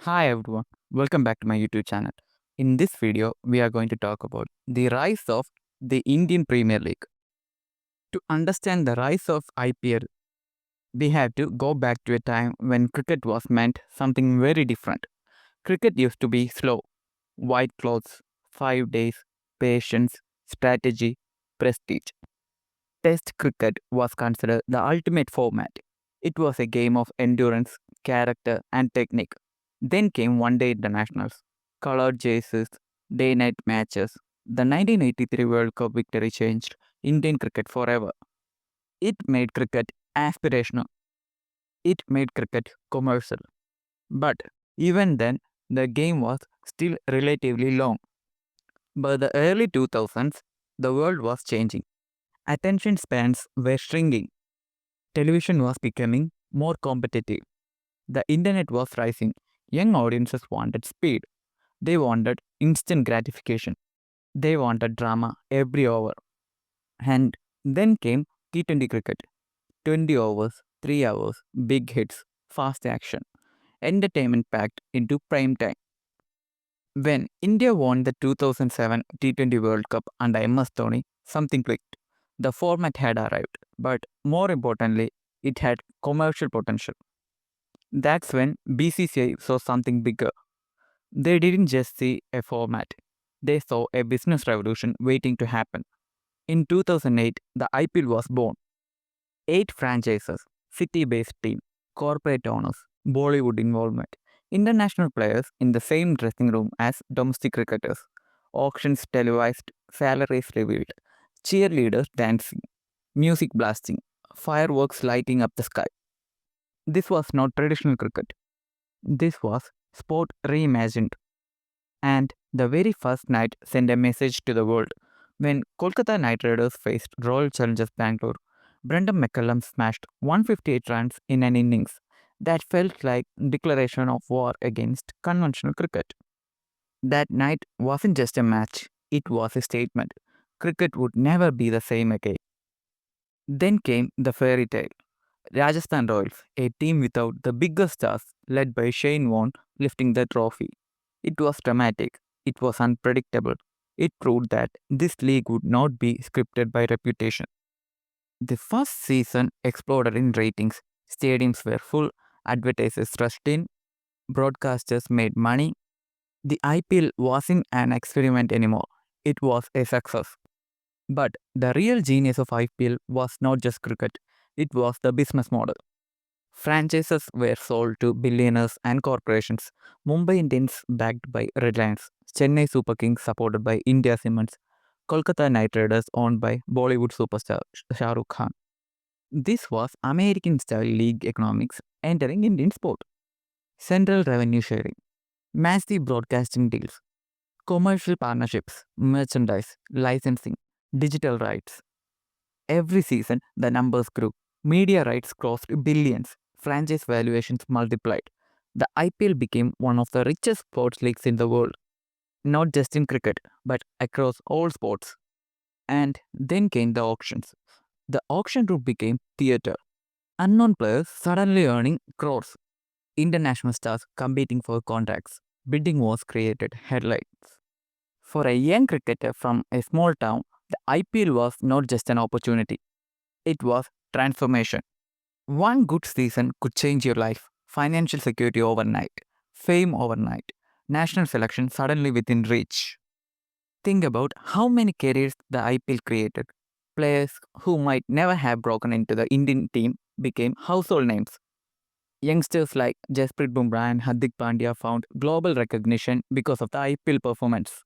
Hi everyone, welcome back to my YouTube channel. In this video, we are going to talk about the rise of the Indian Premier League. To understand the rise of IPL, we have to go back to a time when cricket was meant something very different. Cricket used to be slow, white clothes, 5 days, patience, strategy, prestige. Test cricket was considered the ultimate format. It was a game of endurance, character, and technique. Then came one day internationals, colored jerseys, day night matches. The 1983 World Cup victory changed Indian cricket forever. It made cricket aspirational, it made cricket commercial. But even then, the game was still relatively long. By the early 2000s, the world was changing. Attention spans were shrinking. Television was becoming more competitive. The internet was rising. Young audiences wanted speed. They wanted instant gratification. They wanted drama every over. And then came T20 cricket. 20 overs, 3 hours, big hits, fast action. Entertainment packed into prime time. When India won the 2007 T20 World Cup under MS Dhoni, something clicked. The format had arrived, but more importantly, it had commercial potential. That's when BCCI saw something bigger. They didn't just see a format, they saw a business revolution waiting to happen. In 2008, the IPL was born. 8 franchises, city based team, corporate owners, Bollywood involvement, international players in the same dressing room as domestic cricketers, auctions televised, salaries revealed, cheerleaders dancing, music blasting, fireworks lighting up the sky. This was not traditional cricket. This was sport reimagined. And the very first night sent a message to the world. When Kolkata Knight Riders faced Royal Challengers Bangalore, Brendan McCullum smashed 158 runs in an innings that felt like declaration of war against conventional cricket. That night wasn't just a match, it was a statement. Cricket would never be the same again. Then came the fairy tale. Rajasthan Royals, a team without the biggest stars, led by Shane Warne, lifting the trophy. It was dramatic, it was unpredictable. It proved that this league would not be scripted by reputation. The first season exploded in ratings. Stadiums were full, advertisers rushed in, broadcasters made money. The IPL wasn't an experiment anymore, it was a success. But the real genius of IPL was not just cricket, it was the business model. Franchises were sold to billionaires and corporations. Mumbai Indians backed by Reliance, Chennai Super Kings supported by India Cements, Kolkata Knight Riders owned by Bollywood superstar Shah Rukh Khan. This was American style league economics entering Indian sport. Central revenue sharing, massive broadcasting deals, commercial partnerships, merchandise, licensing, digital rights. Every season, the numbers grew. Media rights crossed billions. Franchise valuations multiplied. The IPL became one of the richest sports leagues in the world, not just in cricket, but across all sports. And then came the auctions. The auction room became theatre. Unknown players suddenly earning crores. International stars competing for contracts. Bidding wars created headlines. For a young cricketer from a small town, the IPL was not just an opportunity, it was transformation. One good season could change your life. Financial security overnight, fame overnight, national selection suddenly within reach. Think about how many careers the IPL created. Players who might never have broken into the Indian team became household names. Youngsters like Jasprit Bumrah and Hardik Pandya found global recognition because of the IPL performance.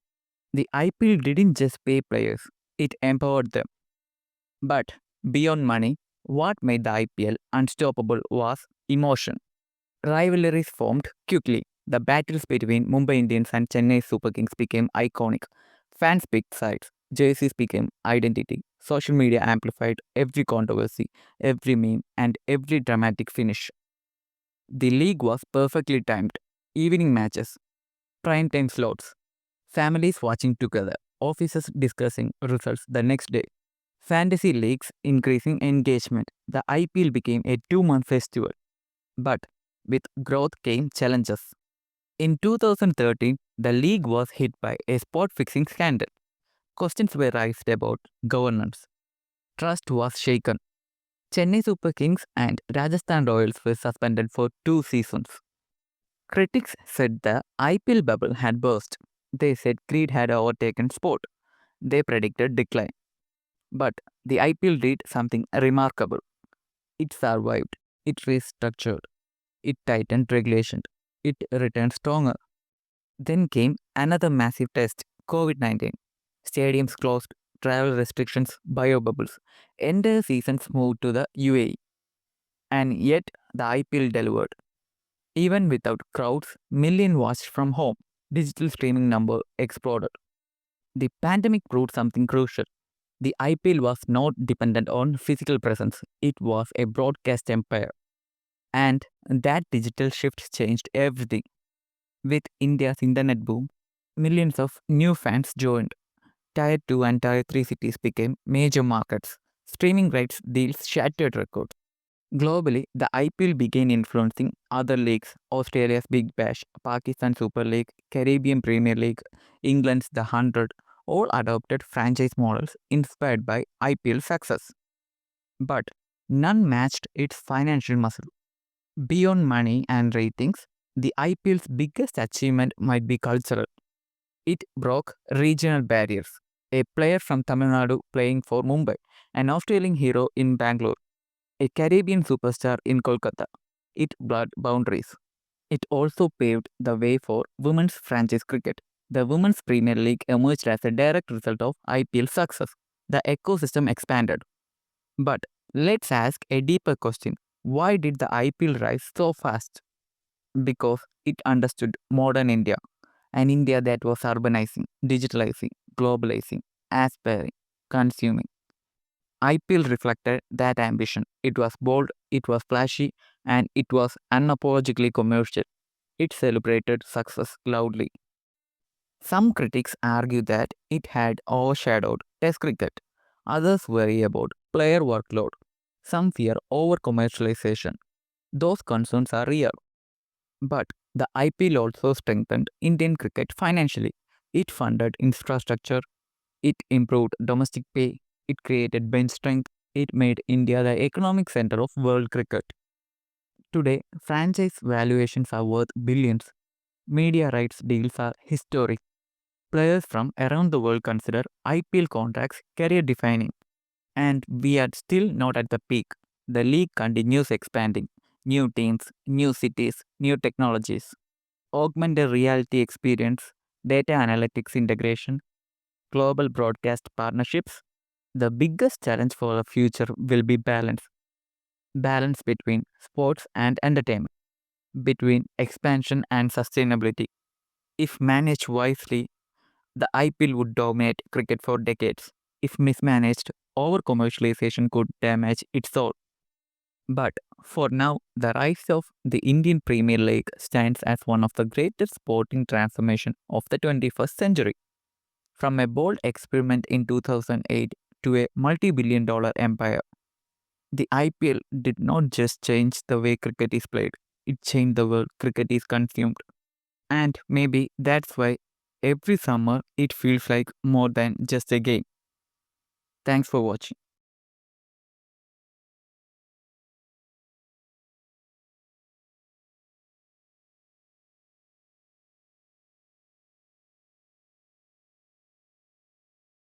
The IPL didn't just pay players, it empowered them. But beyond money, what made the IPL unstoppable was emotion. Rivalries formed quickly. The battles between Mumbai Indians and Chennai Super Kings became iconic. Fans picked sides. Jerseys became identity. Social media amplified every controversy, every meme, and every dramatic finish. The league was perfectly timed. Evening matches, prime time slots, families watching together, officers discussing results the next day. Fantasy leagues increasing engagement. The IPL became a 2-month festival. But with growth came challenges. In 2013, the league was hit by a spot fixing scandal. Questions were raised about governance. Trust was shaken. Chennai Super Kings and Rajasthan Royals were suspended for 2 seasons. Critics said the IPL bubble had burst. They said greed had overtaken sport. They predicted decline. But the IPL did something remarkable. It survived. It restructured. It tightened regulation. It returned stronger. Then came another massive test, COVID-19. Stadiums closed, travel restrictions, biobubbles. Entire seasons moved to the UAE. And yet, the IPL delivered. Even without crowds, millions watched from home. Digital streaming number exploded. The pandemic proved something crucial. The IPL was not dependent on physical presence. It was a broadcast empire. And that digital shift changed everything. With India's internet boom, millions of new fans joined. Tier 2 and Tier 3 cities became major markets. Streaming rights deals shattered records. Globally, the IPL began influencing other leagues: Australia's Big Bash, Pakistan Super League, Caribbean Premier League, England's The 100, all adopted franchise models inspired by IPL success. But none matched its financial muscle. Beyond money and ratings, the IPL's biggest achievement might be cultural. It broke regional barriers. A player from Tamil Nadu playing for Mumbai, an Australian hero in Bangalore, a Caribbean superstar in Kolkata. It blurred boundaries. It also paved the way for women's franchise cricket. The Women's Premier League emerged as a direct result of IPL success. The ecosystem expanded. But let's ask a deeper question. Why did the IPL rise so fast? Because it understood modern India, an India that was urbanizing, digitalizing, globalizing, aspiring, consuming. IPL reflected that ambition. It was bold, it was flashy, and it was unapologetically commercial. It celebrated success loudly. Some critics argue that it had overshadowed Test cricket. Others worry about player workload. Some fear over commercialization. Those concerns are real. But the IPL also strengthened Indian cricket financially. It funded infrastructure, it improved domestic pay, it created bench strength, it made India the economic center of world cricket. Today, franchise valuations are worth billions. Media rights deals are historic. Players from around the world consider IPL contracts career defining. And we are still not at the peak. The league continues expanding. New teams, new cities, new technologies, augmented reality experience, data analytics integration, global broadcast partnerships. The biggest challenge for the future will be balance. Balance between sports and entertainment, between expansion and sustainability. If managed wisely, the IPL would dominate cricket for decades. If mismanaged, over commercialization could damage its soul. But for now, the rise of the Indian Premier League stands as one of the greatest sporting transformations of the 21st century. From a bold experiment in 2008 to a multi-billion-dollar empire, the IPL did not just change the way cricket is played, it changed the world cricket is consumed. And maybe that's why every summer it feels like more than just a game. Thanks for watching.